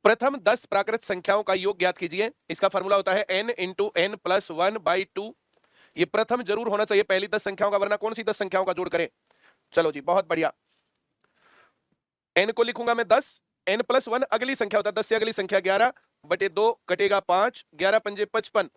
प्रथम 10 प्राकृत संख्याओं का योग ज्ञात कीजिए। इसका फॉर्मूला होता है n इंटू एन प्लस 1/2। ये प्रथम जरूर होना चाहिए पहली 10 संख्याओं का, वरना कौन सी 10 संख्याओं का जोड़ करें। चलो जी, बहुत बढ़िया। n को लिखूंगा मैं 10, n प्लस 1 अगली संख्या होता है, 10 से अगली संख्या 11/2 कटेगा 5, 11 पंजे 55।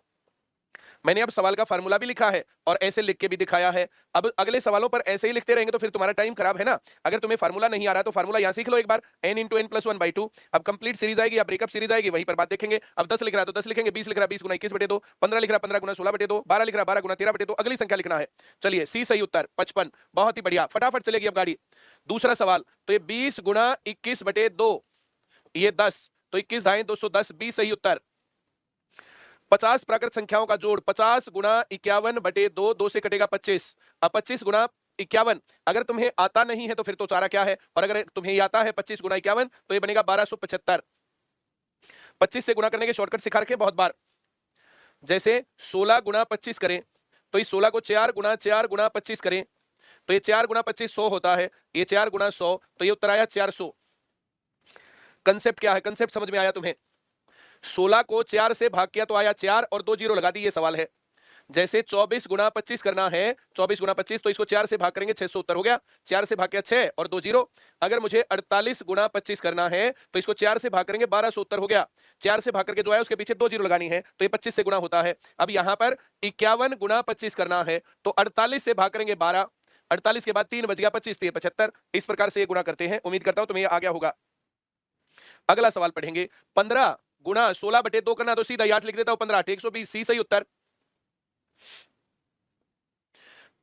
मैंने अब सवाल का फार्मूला भी लिखा है और ऐसे लिख के भी दिखाया है। अब अगले सवालों पर ऐसे ही लिखते रहेंगे तो फिर तुम्हारा टाइम खराब है ना। अगर तुम्हें फार्मूला नहीं आ रहा तो फार्मूला यहां सीख लो एक बार, n इंटू एन प्लस 1/2। अब कंप्लीट सीरीज आएगी या ब्रेकअप सीरीज आएगी, वहीं पर बात देखेंगे। अब 10 लिख रहा है तो 10 लिखेंगे, 20 लिख रहा है 20 गुना 21/2, 15 लिख रहा है 15 गुना 16/2, 12 लिख रहा है 12 गुना 13/2, अगली संख्या लिखना है। चलिए, सी सही उत्तर 55। बहुत ही बढ़िया, फटाफट चलेगी अब गाड़ी। दूसरा सवाल, तो ये 20 गुना 21/2, ये 10, तो 21 दाएं 210, 20 सही उत्तर। 50 प्राकृत संख्याओं का जोड़ 50 गुना 51/2, 2 से कटेगा 25। अब 25 गुना 51, अगर तुम्हें आता नहीं है तो फिर तो चारा क्या है, और अगर तुम्हें आता है 25 गुना 51 तो ये बनेगा 1275। 25 से गुना करने के शॉर्टकट सिखा रखे बहुत बार। जैसे 16 गुना 25 करें तो इस 16 को 4 गुना 25 करें तो ये 4 गुना 25 100 होता है, ये 4 गुना 100 तो ये उत्तर आया 400। कंसेप्ट क्या है, कंसेप्ट समझ में आया तुम्हें। 16 को 4 से भाग किया तो आया 4 और 2 जीरो लगा दी, ये सवाल है। जैसे 24 गुना 25 करना है, 24 गुना 25 तो इसको 4 से भाग करेंगे 600 उत्तर हो गया, 4 से भाग किया 6 और 2 जीरो। अगर मुझे 48 गुना 25 करना है तो इसको 4 से भाग करेंगे 1200 उत्तर हो गया, 4 से भाग करके जो है उसके पीछे 2 जीरो लगानी है तो ये 25 से गुना होता है। अब यहां पर 51 गुना 25 करना है तो 48 से भाग करेंगे 12, 48 के बाद 3 बच गया 25, तो ये 75। इस प्रकार से ये गुना करते हैं। उम्मीद करता हूं तुम्हें आ गया होगा। अगला सवाल पढ़ेंगे। 15 गुना 16/2 करना तो सीधा 8 लिख देता हूं, 15 8 120, सी सही उत्तर।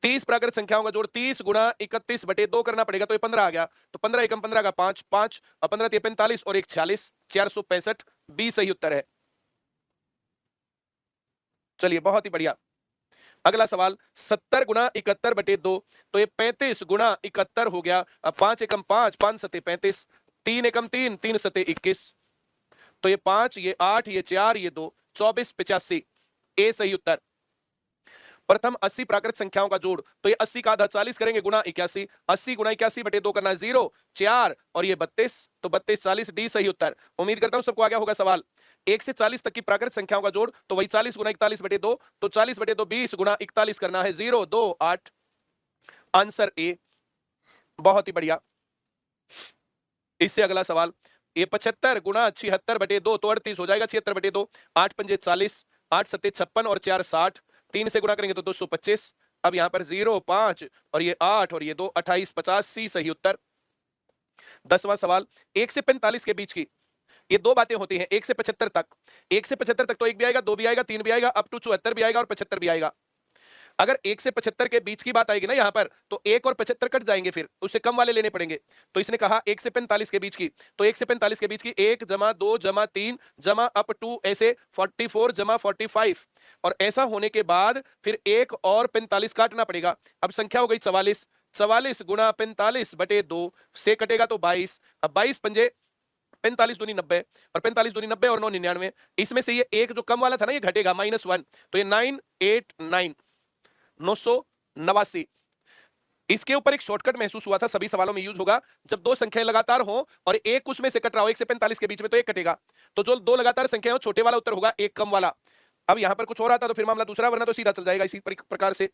30 प्राकृत संख्याओं का जोड़ 30 गुना 31/2 करना पड़ेगा तो ये 15 आ गया, तो 15 एकम 15 का 5 5 और 15 45 और 1 46, 465, 20 सही उत्तर है। चलिए, बहुत ही बढ़िया। अगला सवाल, 70 गुना 71/2 तो ये 35 गुना 71 हो गया। अब 5 एकम 5, 5 सते 35, 3 एकम 3, 3 सते 21, तो ये 5, ये 8, ये 4, ये 2, 24 85, ए सही उत्तर। प्रथम 80 प्राकृत संख्याओं का जोड़ तो ये 80 का आधा 40 करेंगे गुना 81, 80 गुना 81/2 करना है 0 4 और ये 32, तो 32 40, डी सही उत्तर। उम्मीद करता हूं सबको आ गया होगा सवाल। 1 से 40 तक की प्राकृत संख्याओं का जोड़ तो वही 40 गुना 41/2, तो 40/2 20 गुना 41 करना है 0 2 8, आंसर ए। बहुत ही बढ़िया। इससे अगला सवाल, ये 75 गुना 76/2 तो 38 हो जाएगा, 76/2, 8 पंजे 40, 8 सत्ते 56 और 4 60, 3 से गुणा करेंगे तो 225। अब यहां पर 0 5 और ये 8 और ये 2 28 50, सी सही उत्तर। 10वां सवाल, 1 से 45 के बीच की ये दो बातें होती हैं। 1 से 75 तक, 1 से 75 तक तो 1 भी आएगा, 2 भी आएगा, 3 भी आएगा, अप टू 74 भी आएगा और 75 भी आएगा। अगर 1 से 75 के बीच की बात आएगी ना यहां पर, तो 1 और 75 कट जाएंगे, फिर उससे कम वाले लेने पड़ेंगे। तो इसने कहा 1 से 45 के बीच की, तो 1 से 45 के बीच की 1 जमा 2 जमा 3 जमा अप टू ऐसे 44 जमा 45, और ऐसा होने के बाद फिर 1 और 45 काटना पड़ेगा। अब संख्या हो गई 44, 44 गुना 45/2 से कटेगा तो 22। अब 22 पंजे 45 दूनी 90 और 45 दूनी 90 और 9 99, इसमें से ये एक जो कम वाला था ना ये घटेगा -1, तो ये 989, 989। इसके ऊपर एक शॉर्टकट महसूस हुआ था, सभी सवालों में यूज होगा। जब दो संख्याएं लगातार हो और एक उसमें से कट रहा हो, 1 से 45 के बीच में, तो एक कटेगा, तो जो दो लगातार संख्याएं हो छोटे वाला उत्तर होगा, एक कम वाला। अब यहां पर कुछ हो रहा था तो फिर मामला दूसरा, वरना तो सीधा चल जाएगा इसी प्रकार से।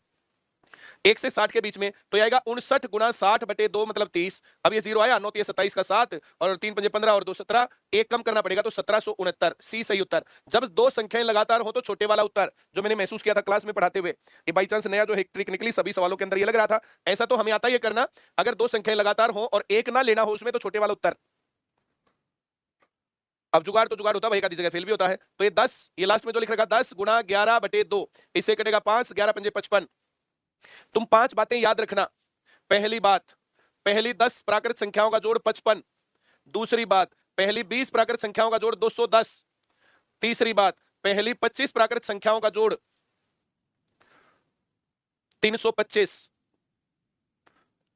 1 से 60 के बीच में तो आएगा 59 गुना 60/2 मतलब 30। अब ये 0 आया, 9 3 27 का 7 और 3 5 15 और 2 17, एक कम करना पड़ेगा तो 1769, सी सही उत्तर। जब दो संख्याएं लगातार हो तो छोटे वाला उत्तर, जो मैंने महसूस किया था क्लास में पढ़ाते हुए, ये बाई चांस नया जो एक ट्रिक निकली सभी सवालों के अंदर ये लग रहा था। ऐसा तो हमें आता ही करना, अगर दो संख्याएं लगातार हो और एक ना लेना हो उसमें तो छोटे वाला उत्तर। अब जुगाड़ तो जुगाड़ होता है, एक आधी जगह फेल भी होता है। तो ये 10, ये लास्ट में जो लिख रखा 10 गुना 11/2, इससे कटेगा 5, 11 पंजे 55। तुम 5 बातें याद रखना। पहली बात, पहली 10 प्राकृत संख्याओं का जोड़ 55। दूसरी बात, पहली 20 प्राकृत संख्याओं का जोड़ 210। तीसरी बात, पहली 25 प्राकृत संख्याओं का जोड़ 325।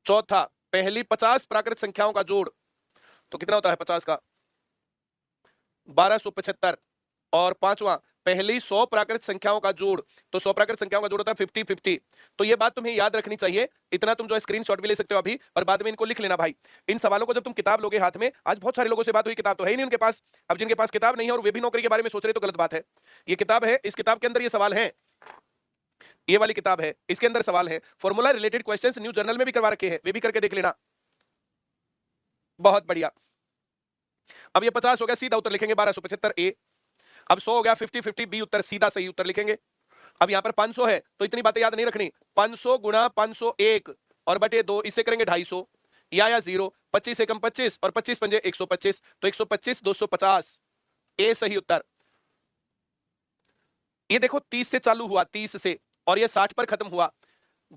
चौथा, पहली 50 प्राकृत संख्याओं का जोड़, तो कितना होता है 50 का 1275। और पांचवा, पहली 100 प्राकृत संख्याओं का जोड़, तो 100 प्राकृत संख्याओं का जोड़ होता है 50-50। तो ये बात तुम्हें याद रखनी चाहिए, इतना तुम जो है स्क्रीनशॉट भी ले सकते हो अभी, और बाद में इनको लिख लेना भाई। इन सवालों को जब तुम किताब लोगे हाथ में, आज बहुत सारे लोगों से बात हुई, किताब तो है ही नहीं उनके पास। अब जिनके पास किताब नहीं है और वे भी नौकरी के बारे में सोच रहे तो गलत बात है। ये किताब है, इस किताब के अंदर ये सवाल है, ये वाली किताब है, इसके अंदर सवाल है, formula related questions new journal में भी करवा रखे हैं, वे भी करके देख लेना। बहुत बढ़िया। अब ये 50 हो गया, सीधा उत्तर लिखेंगे 1275 ए। अब 100 हो गया, 50-50 बी उत्तर, सीधा सही उत्तर लिखेंगे। अब यहां पर 500 है तो इतनी बातें याद नहीं रखनी, 500 गुणा 501 और बटे 2, इससे करेंगे 250 या 0, 25 एकम 25 और 25 पंजे 125, तो 125 250 ए सही उत्तर। ये देखो 30 से चालू हुआ, 30 से, और ये 60 पर खत्म हुआ।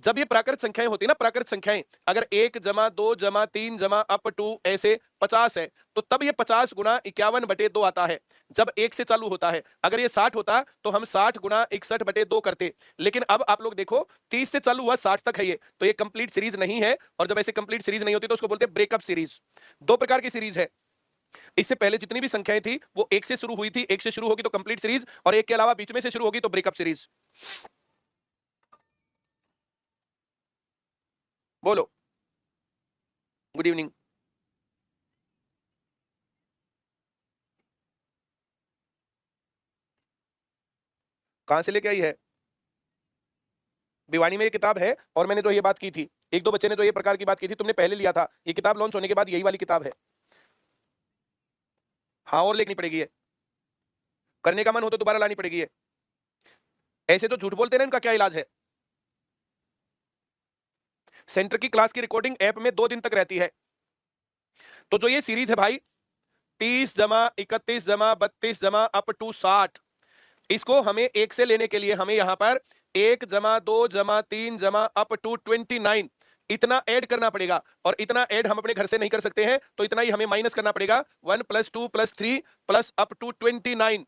जब ये प्राकृत संख्याएं होती है ना, प्राकृत संख्याएं, अगर 1 जमा 2 जमा 3 जमा अप टू ऐसे 50 है, तो तब ये 50 गुणा 51 बटे 2 आता है, जब 1 से चालू होता है। अगर ये 60 होता तो हम 60 गुणा 61 बटे 2 करते, लेकिन अब आप लोग देखो 30 से चालू हुआ 60 तक है ये, तो ये कंप्लीट सीरीज नहीं है। और जब ऐसे कंप्लीट सीरीज नहीं होती तो उसको बोलते हैं ब्रेकअप सीरीज। दो प्रकार की सीरीज है, इससे पहले जितनी भी संख्याएं थी वो 1 से शुरू हुई थी, 1 से शुरू होगी तो कंप्लीट सीरीज, और 1 के अलावा बीच में से शुरू होगी तो ब्रेकअप सीरीज। बोलो, गुड इवनिंग। कहां से लेके आई है? भिवानी में ये किताब है, और मैंने जो ये बात की थी, एक दो बच्चे ने जो ये प्रकार की बात की थी, तुमने पहले लिया था, ये किताब लॉन्च होने के बाद यही वाली किताब है। हाँ, और लिखनी पड़ेगी, ये करने का मन हो तो दोबारा लानी पड़ेगी। ये ऐसे तो झूठ बोलते हैं, इनका क्या इलाज है? सेंटर की क्लास की रिकॉर्डिंग ऐप में 2 दिन तक रहती है। तो जो ये सीरीज है भाई, 30 जमा 31 जमा 32 जमा अप टू 60, इसको हमें 1 से लेने के लिए हमें यहां पर 1 जमा 2 जमा 3 जमा अप टू 29 इतना ऐड करना पड़ेगा, और इतना ऐड हम अपने घर से नहीं कर सकते हैं, तो इतना ही हमें माइनस करना पड़ेगा। 1 + 2 + 3 प्लस अप टू 29,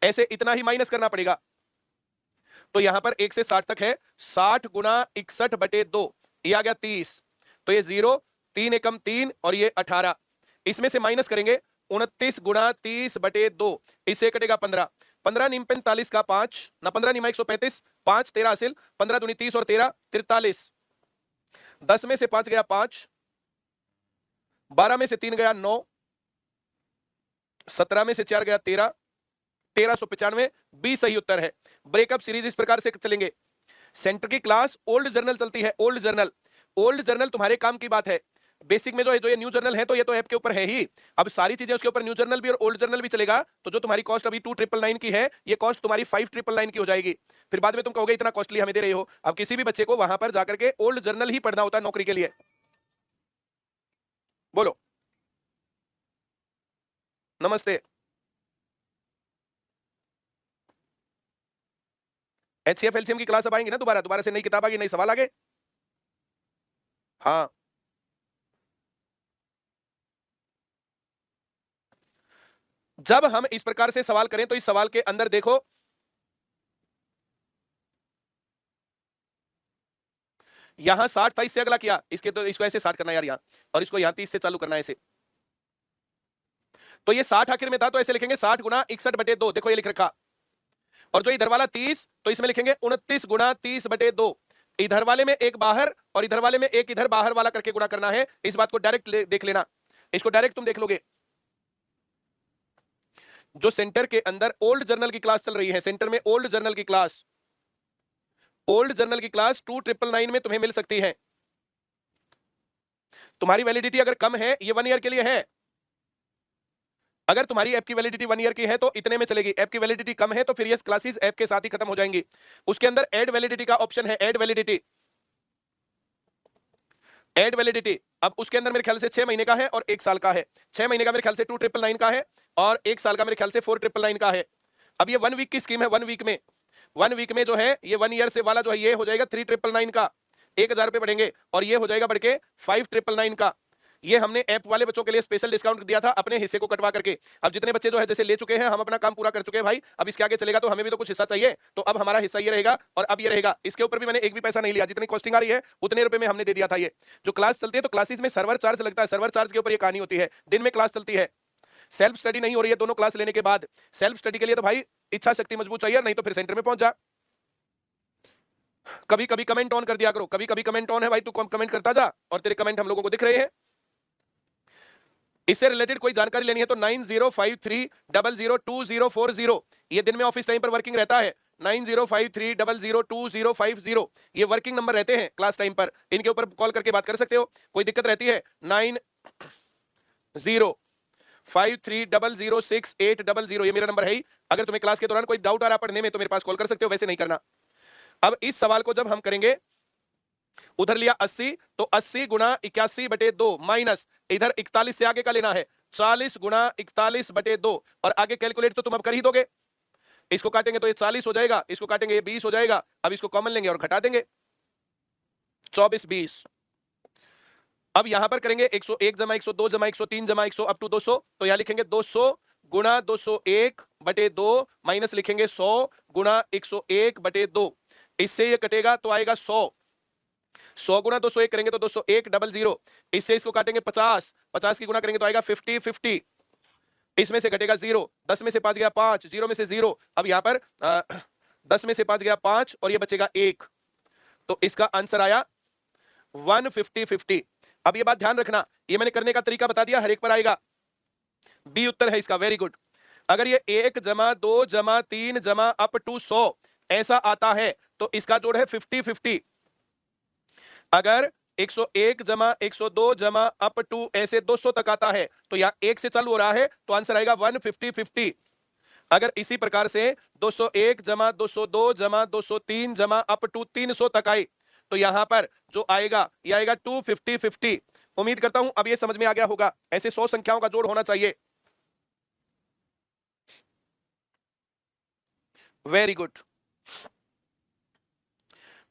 ऐसे इतना ही माइनस करना पड़ेगा। तो यहां पर 1 से 60 तक है, 60 गुणा 61 बटे 2, ये आ गया 30, तो ये 0, 3 एकम 3 और ये 18, इसमें से माइनस करेंगे 29 गुणा 30 बटे 2, इससे कटेगा 15, 15 नीम 45 का 5 ना, 15 नीमा 135, 5 13 हासिल, 15 दूनी 30 और 13 43, 10 में से 5 गया 5, 12 में से 3 गया 9, 17 में से 4 गया 13, 1395 बी सही उत्तर है। ब्रेकअप सीरीज इस प्रकार से चलेंगे। सेंटर की क्लास ओल्ड जर्नल चलती है, ओल्ड जर्नल। ओल्ड जर्नल तुम्हारे काम की बात है। बेसिक में जो है, जो ये न्यू जर्नल है, तो ये तो ऐप के ऊपर है ही, अब सारी चीजें उसके ऊपर न्यू जर्नल भी और ओल्ड जर्नल भी चलेगा। तो जो तुम्हारी कॉस्ट अभी 2999 की है, ये कॉस्ट तुम्हारी 5999 की हो जाएगी। फिर बाद में तुम कहोगे इतना कॉस्टली हमें दे रहे हो। अब किसी भी बच्चे को वहां पर जाकर के ओल्ड जर्नल ही पढ़ना होता है नौकरी के लिए। बोलो, नमस्ते। HCF LCM की क्लास अब आएंगी ना, दोबारा दोबारा से नई किताब आ गई, नई सवाल आ गए। हाँ, जब हम इस प्रकार से सवाल करें तो इस सवाल के अंदर देखो, यहां 60 था, इससे अगला किया, इसके तो इसको ऐसे 60 करना यार यहां, और इसको यहां 30 से चालू करना है ऐसे। तो ये 60 आखिर में था, तो ऐसे लिखेंगे 60 गुणा 61 बटे 2, देखो ये लिख रखा। और जो इधर वाला 30, तो इसमें लिखेंगे 29 गुणा 30 बटे 2, इधर वाले में एक बाहर और इधर वाले में एक इधर बाहर वाला करके गुणा करना है। इस बात को डायरेक्ट देख लेना, इसको डायरेक्ट तुम देख लोगे। जो सेंटर के अंदर ओल्ड जर्नल की क्लास चल रही है, सेंटर में ओल्ड जर्नल की क्लास, ओल्ड जर्नल की क्लास 2999 में तुम्हें मिल सकती है। तुम्हारी वैलिडिटी अगर कम है, ये 1 ईयर के लिए है। अगर तुम्हारी ऐप की वैलिडिटी 1 ईयर की है तो इतने में चलेगी। ऐप की वैलिडिटी कम है तो फिर ये क्लासेस ऐप के साथ ही खत्म हो जाएंगी। उसके अंदर ऐड वैलिडिटी का ऑप्शन है, ऐड वैलिडिटी, ऐड वैलिडिटी। अब उसके अंदर मेरे ख्याल से 6 महीने का है और 1 साल का है। 6 महीने का मेरे ख्याल से 2999 का है, और 1 साल का मेरे ख्याल से 4999 का है। अब ये 1 वीक की स्कीम है, 1 वीक में, 1 वीक में जो है ये 1 ईयर से वाला जो है ये हो जाएगा 3999 का, 1000 रुपए बढ़ेंगे, और ये हो जाएगा बढ़ के 5999 का। ये हमने ऐप वाले बच्चों के लिए स्पेशल डिस्काउंट दिया था अपने हिस्से को कटवा करके। अब जितने बच्चे जो है जैसे ले चुके हैं, हम अपना काम पूरा कर चुके हैं भाई, अब इसके आगे चलेगा तो हमें भी तो कुछ हिस्सा चाहिए, तो अब हमारा हिस्सा ये रहेगा और अब ये रहेगा। इसके ऊपर भी मैंने एक भी पैसा नहीं लिया, जितनी कॉस्टिंग आ रही है उतने रुपए में हमने दे दिया था। ये जो क्लास चलती है तो क्लासेस में सर्वर चार्ज लगता है, सर्वर चार्ज के ऊपर ये कहानी होती है। दिन में क्लास चलती है, सेल्फ स्टडी नहीं हो रही है दोनों क्लास लेने के बाद। सेल्फ स्टडी के लिए तो भाई इच्छा शक्ति मजबूत चाहिए, नहीं तो फिर सेंटर में पहुंच जा। कभी कभी कमेंट ऑन कर दिया करो, कभी कभी कमेंट ऑन है भाई, तू कमेंट करता जा और तेरे कमेंट हम लोगों को दिख रहे हैं। इससे रिलेटेड कोई जानकारी लेनी है तो 9053002040, ये दिन में ऑफिस टाइम पर वर्किंग रहता है। 9053002050, ये वर्किंग नंबर रहते हैं क्लास टाइम पर, इनके ऊपर कॉल करके बात कर सकते हो। कोई दिक्कत रहती है 9053006800, ये मेरा नंबर है ही। अगर तुम्हें क्लास के दौरान कोई डाउट आ रहा पढ़ने में तो मेरे पास कॉल कर सकते हो, वैसे नहीं करना। अब इस सवाल को जब हम करेंगे, उधर लिया 80, तो 80 गुणा 81/2 माइनस इधर 41 से आगे का लेना है 40 गुणा 41/2, और आगे कैलकुलेट तो तुम अब कर ही दोगे। इसको काटेंगे तो ये 40 हो जाएगा, इसको काटेंगे ये 20 हो जाएगा। अब इसको कॉमन लेंगे और घटा देंगे, 24 20। अब यहां पर करेंगे 101 जमा 102 जमा 103 जमा 100 अप टू 200, तो यहां लिखेंगे 200 गुणा 201/2 माइनस लिखेंगे 100 गुणा 101/2। इससे ये कटेगा तो आएगा 100 गुणा 201 करेंगे तो 20100। इससे इसको काटेंगे 50 की गुणा करेंगे तो आएगा 50। इसमें से घटेगा 0, 10 में से 5 गया 5, 0 में से 0। अब यहां पर 10 में से 5 गया 5 और ये बचेगा 1, तो इसका आंसर आया 150। अब ये बात ध्यान रखना, ये मैंने करने का तरीका बता दिया, हर एक पर आएगा। बी उत्तर है इसका, वेरी गुड। अगर ये 1 जमा 2 जमा 3 जमा अप टू 100 ऐसा आता है तो इसका जोड़ है 50-50। अगर 101 जमा 102 जमा अप टू ऐसे 200 तक आता है तो यहां 1 से चालू हो रहा है तो आंसर आएगा 150-50। अगर इसी प्रकार से 201 जमा 202 जमा 203 जमा अप टू 300 तक आए तो यहां पर जो आएगा ये आएगा 250-50। उम्मीद करता हूं अब ये समझ में आ गया होगा, ऐसे 100 संख्याओं का जोड़ होना चाहिए। Very good.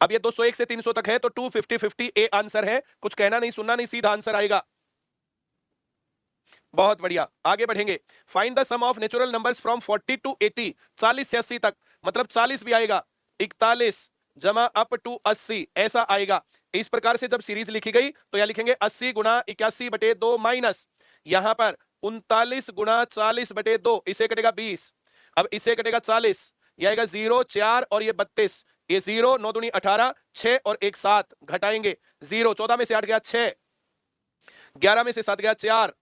अब ये 201 से 300 तक है तो 250-50 ए आंसर है, कुछ कहना नहीं सुनना नहीं, सीधा आंसर आएगा। बहुत बढ़िया, आगे बढ़ेंगे। Find the sum of natural numbers from 40 to 80, 40 से 80 तक, मतलब 40 भी आएगा, 41 जमा अप टू 80 ऐसा आएगा। इस प्रकार से जब सीरीज लिखी गई तो यहां लिखेंगे 80 गुणा 81/2 माइनस यहां पर 39 गुणा 40/2, इसे कटेगा 20। अब इसे कटेगा 40, यह आएगा 0 4 और ये 32, ये 0 9 दूनी 18, 6 और 1 7, घटाएंगे 0, 14 में से 8 गया 6, 11 में से 7 गया 4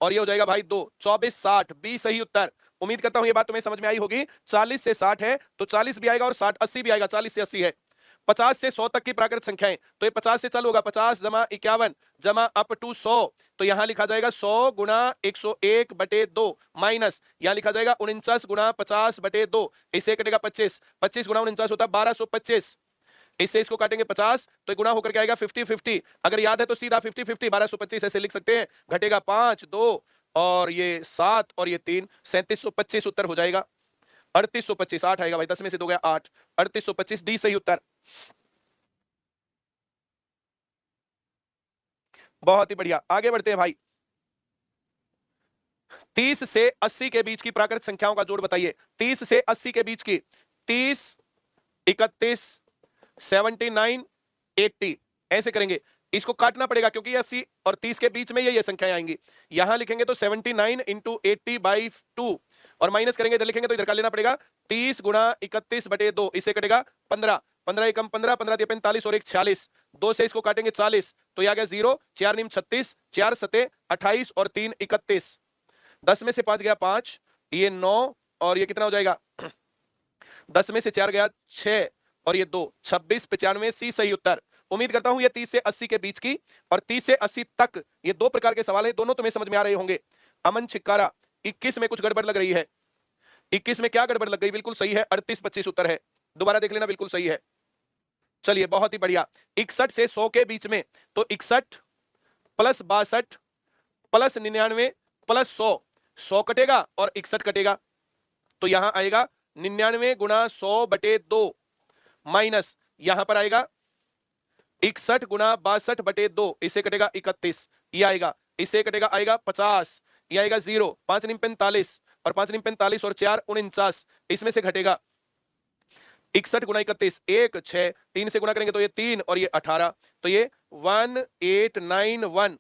और ये हो जाएगा भाई 2, 24 60, 20 सही उत्तर। उम्मीद करता हूं ये बात तुम्हें समझ में आई होगी। 40 से 60 है तो 40 भी आएगा और 60 80 भी आएगा, 40 से 80 है। 50 से 100 तक की प्राकृत संख्याएं, तो ये 50 से चालू होगा, 50 जमा 51 जमा अप टू 100, तो यहां लिखा जाएगा 100 गुणा 101/2 माइनस यहां लिखा जाएगा 49 गुणा 50/2, इससे कटेगा 25, 25 गुणा 49 होता है 1225। इससे इसको काटेंगे 50 तो गुणा होकर के आएगा 50-50। अगर याद है तो सीधा 50-50 1225 ऐसे लिख सकते हैं, घटेगा 5 2 और ये 7 और ये 3, 3725 उत्तर हो जाएगा। 3825, 8 आएगा भाई, 10 में से 2 गया 8, 3825 डी सही उत्तर। बहुत ही बढ़िया, आगे बढ़ते हैं भाई। 30 से 80 के बीच की प्राकृत संख्याओं का जोड़ बताइए। 30 से 80 के बीच की, 30 31 79 80 ऐसे करेंगे। इसको काटना पड़ेगा क्योंकि ये 80 और 30 के बीच में ये संख्याएं आएंगी। यहां लिखेंगे तो 79 इंटू 80/2 और माइनस करेंगे, इधर लिखेंगे तो इधर का लेना पड़ेगा 30 गुणा 31/2, इससे कटेगा 15, 15 एकम 15, 15 दिया 45 और 1 46, 2 से इसको काटेंगे 40 तो ये आ गया 0, 4 नीम 36, 4 सते 28 और 3 31, 10 में से 5 गया 5, ये 9 और ये कितना हो जाएगा 10 में से 4 गया 6 और ये 2, 26 95 सी सही उत्तर। उम्मीद करता हूं ये 30 से 80 के बीच की और 30 से 80 तक ये दो प्रकार के सवाल हैं, दोनों तुम्हें समझ में आ रहे होंगे। अमन छिक्कारा 21 में कुछ गड़बड़ लग रही है, 21 में क्या गड़बड़ लग गई? बिल्कुल सही है, 38-25 उत्तर है, दोबारा देख लेना, बिल्कुल सही है। चलिए बहुत ही बढ़िया। 61 से 100 के बीच में, तो 61 प्लस 62 प्लस 99 प्लस 100, 100 कटेगा और 61 कटेगा, तो यहां आएगा 99 गुणा 100/2 माइनस यहां पर आएगा 61 गुणा 62/2, इसे कटेगा 31, ये आएगा, इसे कटेगा आएगा 50, ये आएगा 0, 5 नीम 45 और 5 नीम 45 और 4 49, इसमें से घटेगा 61 गुणा 31 1 6, 3 से गुणा करेंगे तो ये 3 और ये 18, तो ये 1891,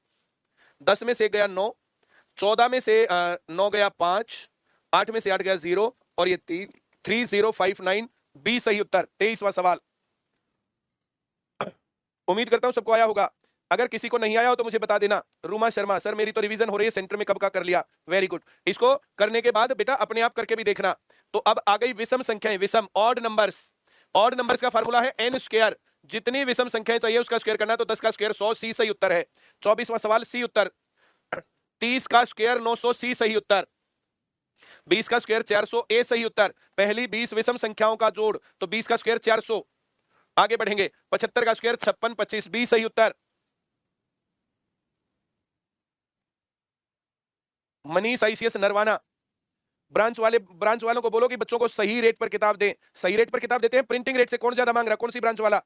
10 में से गया 9, 14 में से 9 गया 5, 8 में से 8 गया 0 और ये 3 3059 बी सही उत्तर। 23वां सवाल। उम्मीद करता हूं सबको आया होगा। अगर किसी को नहीं आया हो तो मुझे बता देना। रूमा शर्मा, सर मेरी तो रिवीजन हो रही है, सेंटर में कब का कर लिया। Very good. इसको करने के बाद बेटा अपने आप करके भी देखना। तो अब आ गई विषम संख्याएं, विषम ऑड नंबर्स। ऑड नंबर्स का फार्मूला है एन स्क्वायर। जितनी विषम संख्याएं चाहिए उसका स्क्वायर करना है, तो 10 का स्क्वायर 100, सी सही उत्तर है। 24वां सवाल, सी उत्तर। 30 का स्क्वायर 900, सी सही उत्तर। 20 का स्क्वायर 400, ए सही उत्तर। पहली 20 विषम संख्याओं का जोड़, तो 20 का स्क्वायर 400। आगे बढ़ेंगे। 75 का स्क्वायर 56, 25, बी सही उत्तर। मनीष आईसीएस नरवाना, ब्रांच वालों को बोलो कि बच्चों को सही रेट पर किताब दें। सही रेट पर किताब देते हैं, प्रिंटिंग रेट से कौन ज्यादा मांग रहा है, कौन सी ब्रांच वाला।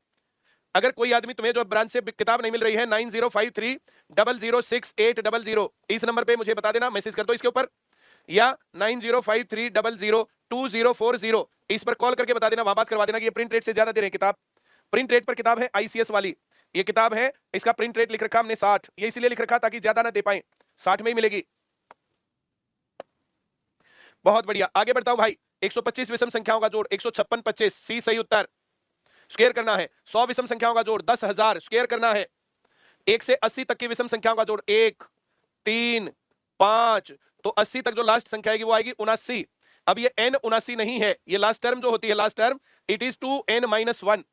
अगर कोई आदमी तुम्हें जो ब्रांच से किताब नहीं मिल रही है, 9053006800, इस नंबर पे मुझे बता देना, मैसेज कर दो इसके ऊपर, या 9053002040, इस पर कॉल करके बता देना, वहां बात करवा देना कि ये प्रिंट रेट से ज्यादा दे रहे हैं किताब। प्रिंट रेट पर किताब है आईसीएस वाली, ये किताब है, इसका प्रिंट रेट लिख रखा हमने 60, ये इसीलिए लिख रखा ताकि ज्यादा ना दे पाए, 60 में ही मिलेगी। बहुत बढ़िया, आगे बढ़ता हूं भाई। 125 विषम संख्याओं का जोड़, 156, 25, सी सही उत्तर। स्क्वायर करना है। 100 विषम संख्याओं का जोड़ 10,000, स्क्वायर करना है। 1 से 80 तक की विषम संख्याओं का जोड़, 1, 3, 5, तो 80 तक जो लास्ट संख्या आएगी वो आएगी 79। अब ये n 79 नहीं है, ये लास्ट टर्म जो होती है, last term it is 2n-1।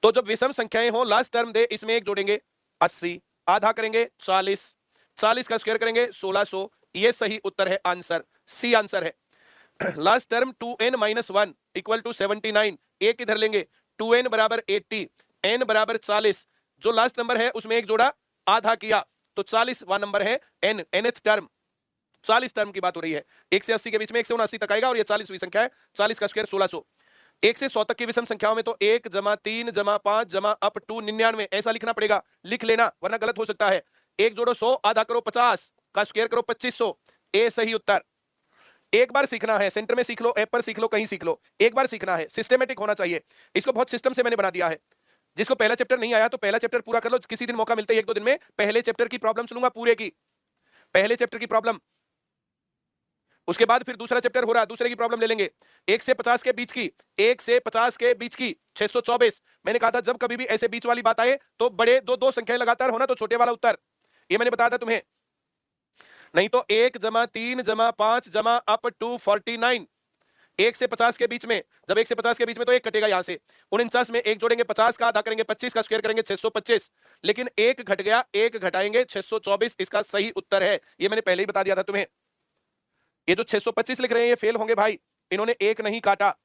तो जब विषम संख्याएं हो, लास्ट टर्म दे, इसमें एक जोड़ेंगे 80, आधा करेंगे 40, 40 का स्क्वायर करेंगे 1600, ये सही उत्तर है, आंसर सी आंसर है। Last term 2n-1 equal to 79, एक इधर लेंगे, 2n बराबर 80, n बराबर 40, जो लास्ट नंबर है उसमें एक जोड़ा, आधा किया, तो 40वां नंबर है n, nth टर्म। 40 टर्म की बात हो रही है। 1 से 80 के बीच में 1 से 79 तक आएगा, और ये 40वीं संख्या है, 40 का स्क्वायर 1600। 1 से 100 तक की विषम संख्याओं में तो 1 जमा 3 जमा 5 जमा अप टू 99, ऐसा लिखना पड़ेगा, लिख लेना वरना गलत हो सकता है। एक जोड़ो 100, आधा करो 50, का स्क्वायर करो 2500, ए सही उत्तर। एक बार सीखना है, सेंटर में सीख लो, ऐप पर सीख लो, कहीं सीख लो, एक बार सीखना है, सिस्टमेटिक होना चाहिए। इसको बहुत सिस्टम से मैंने बना दिया है। जिसको पहला चैप्टर नहीं आया तो पहला चैप्टर पूरा कर लो, किसी दिन मौका मिलता है 1-2 दिन में, पहले चैप्टर की प्रॉब्लम लूंगा पूरे की, पहले चैप्टर की प्रॉब्लम, उसके बाद फिर दूसरा चैप्टर हो रहा है, दूसरे की प्रॉब्लम ले लेंगे। 1 से 50 के बीच की, 1 से 50 के बीच की 624। मैंने कहा था जब कभी भी ऐसे बीच वाली बात आए तो बड़े दो संख्याएं लगातार होना, तो छोटे वाला उत्तर, ये मैंने बताया था तुम्हें। नहीं तो 1 जमा 3 जमा 5 जमा अप टू 49, 1 से 50 के बीच में, जब 1 से 50 के बीच में तो एक कटेगा यहां से, 49 में एक जोड़ेंगे, 50 का आधा करेंगे, 25 का स्क्वायर करेंगे 625, लेकिन एक घट गया, एक घटाएंगे 624, इसका सही उत्तर है। ये मैंने पहले ही बता दिया था तुम्हें। ये जो 625 लिख रहे हैं ये फेल होंगे भाई, इन्होंने एक नहीं काटा।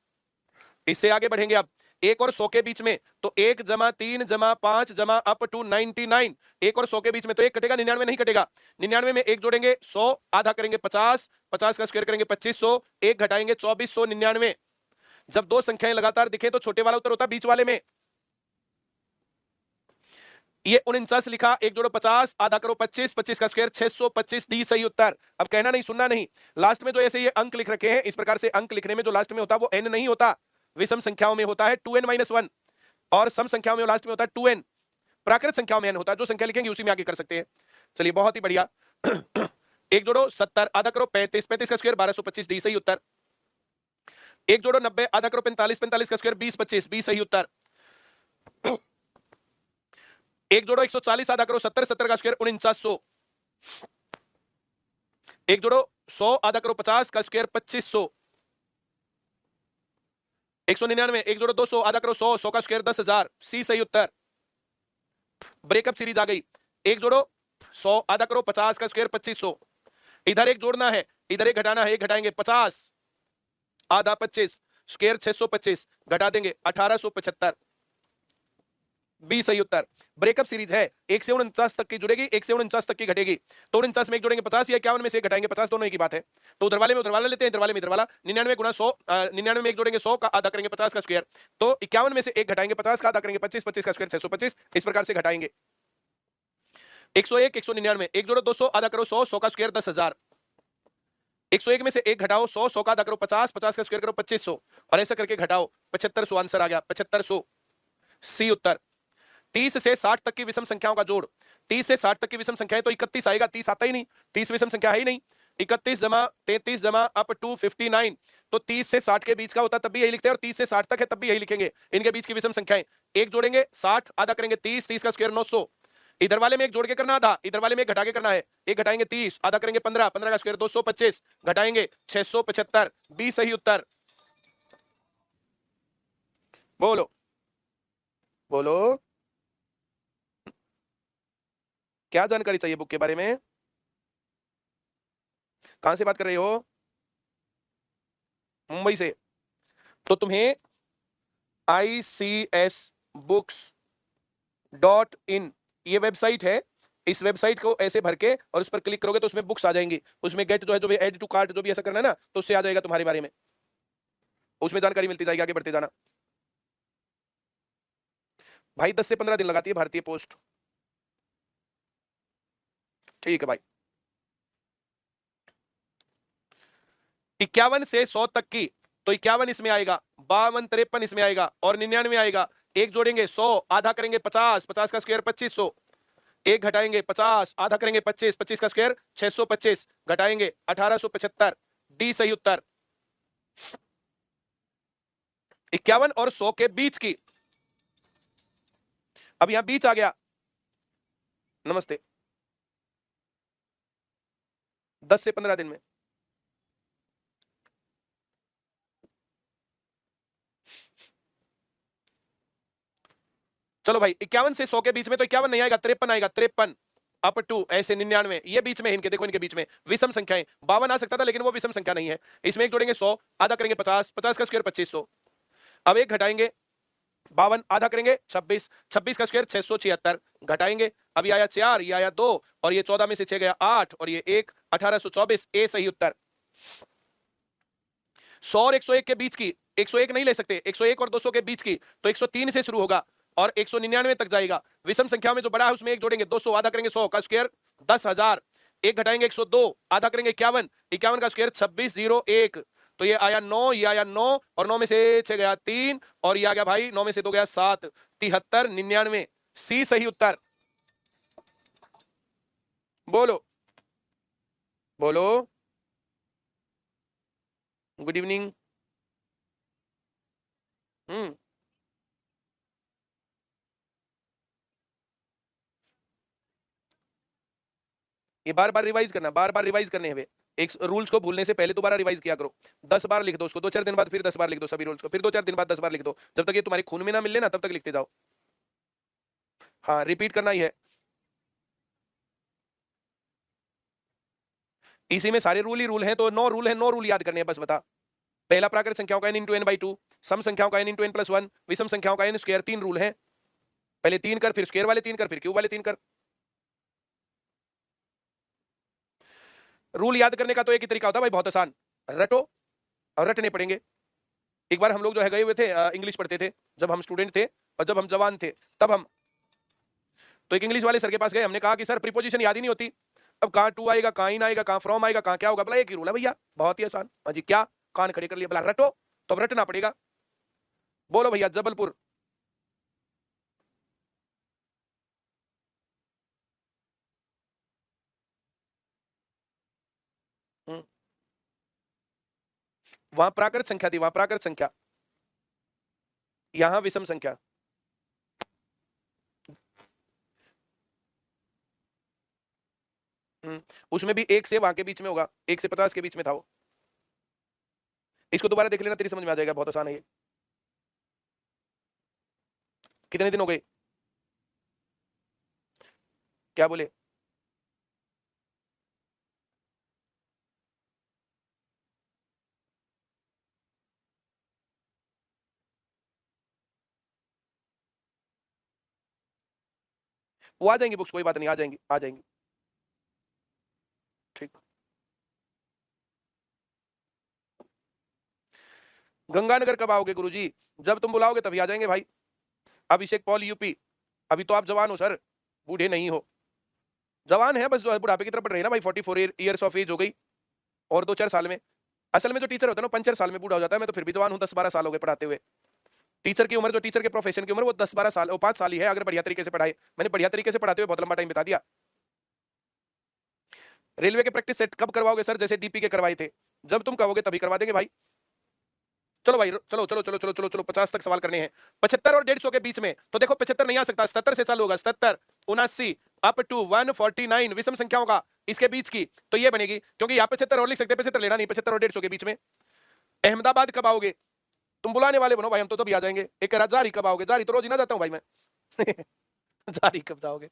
इससे आगे बढ़ेंगे अब, 1 और 100 के बीच में, तो 1 जमा 3 जमा 5 जमा अप टू 99, 1 और 100 के बीच में तो एक कटेगा, 99 नहीं कटेगा। 99 में एक जोड़ेंगे 100, आधा करेंगे 50, 50 का स्क्वायर करेंगे 2500, एक घटाएंगे 2499। जब दो संख्याएं लगातार दिखे तो छोटे वाला उत्तर होता है बीच वाले में। ये 49 लिखा, एक जोड़ो 50, आधा करो 25, 25 का स्क्वायर 625, डी सही उत्तर। अब कहना नहीं, सुनना नहीं, लास्ट में जो ऐसे ये अंक लिख रखे हैं, इस प्रकार से अंक लिखने में जो लास्ट में होता है वो n नहीं होता, विषम संख्याओं में होता है 2n-1, और सम संख्याओं में लास्ट में होता है 2n, प्राकृत संख्याओं में n होता है। जो संख्या लिखेंगे उसी में आगे कर सकते हैं। चलिए बहुत ही बढ़िया। एक जोड़ो 70, आधा करो 35, 35 का स्क्वायर 1225, डी सही उत्तर। एक जोड़ो 90, आधा करो 45, 45 का स्क्वायर 2025, बी सही उत्तर। एक जोड़ो 140, आधा करो 70, 70 का स्क्वायर 4900। एक जोड़ो 100, आधा करो 50 का स्क्वायर 2500। 199, एक जोड़ो 200, आधा करो 100, 100 का स्क्वायर 10,000, सी सही उत्तर। ब्रेकअप सीरीज आ गई। एक जोड़ो 100, आधा करो 50 का स्क्वायर 2500। इधर एक जोड़ना है, इधर एक घटाना है, एक घटाएंगे 50, आधा 25, स्क्वायर 625, घटा देंगे 1875, बी सही उत्तर। ब्रेकअप सीरीज है, 1 से 49 तक की जुड़ेगी, 1 से 49 तक की घटेगी, तो 49 में एक जोड़ेंगे 50 या 51 में से घटाएंगे 50, दोनों एक ही बात है। तो उधर वाले में उधर वाला लेते हैं, इधर वाले में इधर वाला। 99 गुना 100, 99 में एक जोड़ेंगे 100 का, आधा करेंगे 50 का स्क्वायर, तो 51 में से एक घटाएंगे 50 का, आधा करेंगे 25, 25 का स्क्वायर 625, इस प्रकार से घटाएंगे। 101, 199, एक जोड़ो 200, आधा करो 100, 100 का स्क्वायर 10,000। 101 में से एक घटाओ 100, 100 का आधा करो 50, 50 का स्क्वायर करो 2500, और ऐसा करके घटाओ 7500, आंसर आ गया 7500, सी उत्तर। 30 से 60 तक की विषम संख्याओं का जोड़, 30 से 60 तक की विषम संख्याएं तो 31 आएगा, 30 आता ही नहीं, 30 विषम संख्या है ही नहीं। 31 जमा 33 जमा अप टू 59, तो 30 से 60 के बीच का होता तब भी यही लिखते हैं, और 30 से 60 तक है तब भी यही लिखेंगे। इनके बीच की विषम संख्याएं, एक जोड़ेंगे 60, आधा करेंगे 30, 30 का स्क्वायर 900, इधर वाले में एक जोड़ के करना आधा, इधर वाले में एक घटा के करना है, एक घटाएंगे 30, आधा करेंगे 15, 15 का स्क्वायर 225, घटाएंगे 675, बी सही उत्तर। बोलो बोलो, क्या जानकारी चाहिए बुक के बारे में? कहां से बात कर रहे हो? मुंबई से। तो तुम्हें icsbooks.in ये वेबसाइट है, इस वेबसाइट को ऐसे भर के और उस पर क्लिक करोगे तो उसमें बुक्स आ जाएंगी, उसमें गेट जो है, जो भी ऐड टू कार्ट जो भी ऐसा करना है ना, तो उससे आ जाएगा तुम्हारे बारे में, उसमें जानकारी मिलती जाएगी, आगे बढ़ते जाना भाई। 10 से 15 दिन लगाती है भारतीय पोस्ट। ठीक है भाई। 51 से 100 तक की, तो 51 इसमें आएगा, 52 53 इसमें आएगा, और 99 आएगा। एक जोड़ेंगे 100, आधा करेंगे 50, 50 का स्क्वायर 2500, एक घटाएंगे 50, आधा करेंगे 25, 25 का स्क्वायर 625, घटाएंगे 1875, डी सही उत्तर। 51 और 100 के बीच की, अब यहां बीच आ गया। नमस्ते। 10 से 15 दिन में। चलो भाई, 51 से 100 के बीच में, तो 51 नहीं आएगा, 53 आएगा, 53 अप टू ऐसे 99, ये बीच में, इनके देखो, इनके बीच में विषम संख्याएं, 52 आ सकता था लेकिन वो विषम संख्या नहीं है। इसमें एक जोड़ेंगे 100, आधा करेंगे 50, 50 का स्क्वायर 2500, अब एक घटाएंगे 52, आधा करेंगे 26, 26 का स्क्वायर 676, घटाएंगे, अब ये आया 4, ये आया 2, और ये 14 में से 6 गया 8, और ये 1, 1824, ए सही उत्तर। 100 और 101 के बीच की, 101 नहीं ले सकते, 101 और 200 के बीच की, तो 103 से शुरू होगा और 199 तक जाएगा। विषम संख्या में जो बड़ा है उसमें एक जोड़ेंगे 200, आधा करेंगे 100 का स्क्वायर 10,000, एक घटाएंगे 102, आधा करेंगे 51, 51 का स्क्वायर 2601, तो ये आया 9, ये आया 9, और 9 में से 6 गया 3, और ये आ गया भाई 9 में से 2 गया 7, 73 99, सी सही उत्तर। बोलो बोलो, गुड इवनिंग। ये बार बार रिवाइज करना, बार बार रिवाइज करने हैं, एक रूल्स को भूलने से पहले दोबारा रिवाइज किया करो। 10 बार लिख दो उसको, 2-4 दिन बाद फिर 10 बार लिख दो सभी रूल्स को, फिर 2-4 दिन बाद 10 बार लिख दो, जब तक ये तुम्हारे खून में ना मिले ना तब तक लिखते जाओ। हाँ, रिपीट करना ही है, इसी में सारे रूल ही रूल हैं, तो 9 रूल है, 9 रूल याद करने हैं बस। बता, पहला प्राकृत संख्याओं का n इंटू एन बाई 2, सम संख्याओं का n इंटू एन प्लस 1, विषम संख्याओं का n स्क्वायर, 3 रूल हैं। पहले 3 कर, फिर स्क्वायर वाले 3 कर, फिर क्यूब वाले 3 कर। रूल याद करने का तो एक ही तरीका होता है भाई, बहुत आसान, रटो और रटने पड़ेंगे। एक बार हम लोग जो है गए हुए थे, इंग्लिश पढ़ते थे जब हम स्टूडेंट थे, और जब हम जवान थे तब हम, तो एक इंग्लिश वाले सर के पास गए, हमने कहा कि सर प्रीपोजिशन याद ही नहीं होती, अब कहाँ टू आएगा, कहाँ इन आएगा, कहाँ फ्रॉम आएगा, कहाँ क्या होगा। बोला एक ही रूल है भैया, बहुत ही आसान। हाँ जी, क्या? कान खड़े कर लिया, बोला रटो, तो अब रटना पड़ेगा। बोलो भैया, जबलपुर। वहां प्राकृत संख्या थी, वहां प्राकृत संख्या, यहां विषम संख्या। उसमें भी 1 से वहां के बीच में होगा, 1 से 50 के बीच में था वो। इसको दोबारा देख लेना, तेरी समझ में आ जाएगा, बहुत आसान है ये। कितने दिन हो गए? क्या बोले? वो आ जाएंगी बुक्स, कोई बात नहीं, आ जाएंगी, आ जाएंगी। ठीक। गंगानगर कब आओगे गुरुजी? जब तुम बुलाओगे तभी आ जाएंगे भाई। अभिषेक पॉल यूपी। अभी तो आप जवान हो सर, बूढ़े नहीं हो। जवान है बस, बुढ़ापे की तरफ बढ़ रही है ना भाई, 44 ईयर्स ऑफ एज हो गई, और 2-4 साल में। असल में जो टीचर होता है ना 5-4 साल में बूढ़ा हो जाता है, मैं तो फिर भी जवान हूँ, 10-12 साल हो गए पढ़ाते हुए। टीचर की उम्र, जो टीचर के प्रोफेशन की उम्र, वो 10-12 साल, वो 5 साल ही है, अगर बढ़िया तरीके से पढ़ाए। मैंने बढ़िया तरीके से पढ़ाते हुए बहुत लंबा टाइम बता दिया। रेलवे के प्रैक्टिस सेट कब करवाओगे सर? जैसे डीपी के करवाए थे, जब तुम कहोगे तभी करवा देंगे भाई। चलो भाई, चलो चलो चलो चलो चलो चलो 50 तक सवाल करने हैं। 75 और 150 के बीच में, तो देखो 75 नहीं आ सकता, 77 से चालू होगा, 77, 79 अप टू 149 विषम संख्याओं का इसके बीच की, तो ये बनेगी, क्योंकि यहाँ 75 और लिख सकते हैं, 75 लेना नहीं, 75 और 150 के बीच में। अहमदाबाद कब आओगे? तुम बुलाने वाले बनो भाई, हम तो भी आ जाएंगे। एक जारी कब आओगे? जारी तो रोज ही ना जाता हूँ भाई मैं। जारी कब जाओगे?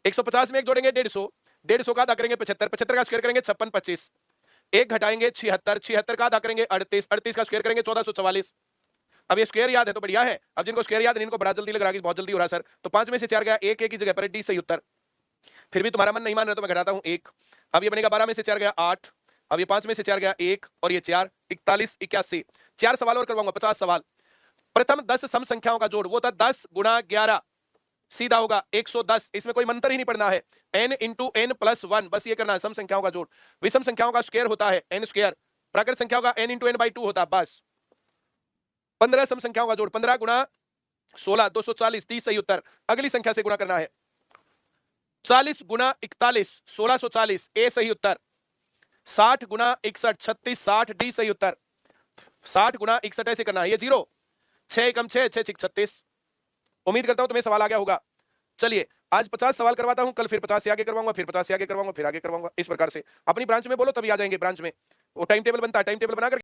150 में एक जोड़ेंगे 150, 150 का आधा करेंगे 75, 75 का स्क्वायर करेंगे 56, 25 एक घटाएंगे 76, 76 का आधा करेंगे 38, 38 का स्क्वायर करेंगे 1444। अब ये स्क्वायर याद है तो बढ़िया है, अब जिनको स्क्वायर याद है इनको बड़ा जल्दी लग रहा है, बहुत जल्दी हो रहा है सर। तो 5 में से 4 गया, एक की जगह पर डी सही उत्तर। फिर भी तुम्हारा मन नहीं मान रहा तो मैं घटाता हूं 1। अब ये बनेगा 12 में से 4 गया 8, अब ये 5 में से 4 गया 1 और ये 4, 41, 81। 4 सवाल और करवाऊंगा, 50 सवाल। प्रथम 10 सम संख्याओं का जोड़, वो था 10 गुणा 11, सीधा होगा 110। इसमें कोई मंत्र ही नहीं पढ़ना है, n इंटू n प्लस 1, बस ये करना है। सम संख्याओं का जोड़, विषम संख्याओं का स्क्वायर होता है n स्क्वायर, प्राकृत संख्याओं का n इंटू n बाई 2 होता है, बस। 15 सम संख्याओं का जोड़, 15 गुणा 16, 240, 30 सही उत्तर। अगली संख्या से गुणा करना है, 40 गुणा 41, 1640, ए सही उत्तर। 60 गुणा 61, 36, 60, डी सही उत्तर। 60 गुणा 61 ऐसे करना है, ये 0, 6 कम 6, 6 36। उम्मीद करता हूं तुम्हें सवाल आ गया होगा। चलिए आज 50 सवाल करवाता हूं, कल फिर 50 से आगे करवाऊंगा, फिर 50 से आगे करवाऊंगा, फिर आगे करवाऊंगा, इस प्रकार से। अपनी ब्रांच में बोलो तभी आ जाएंगे ब्रांच में, वो टाइम टेबल बनता है, टाइम टेबल बनाकर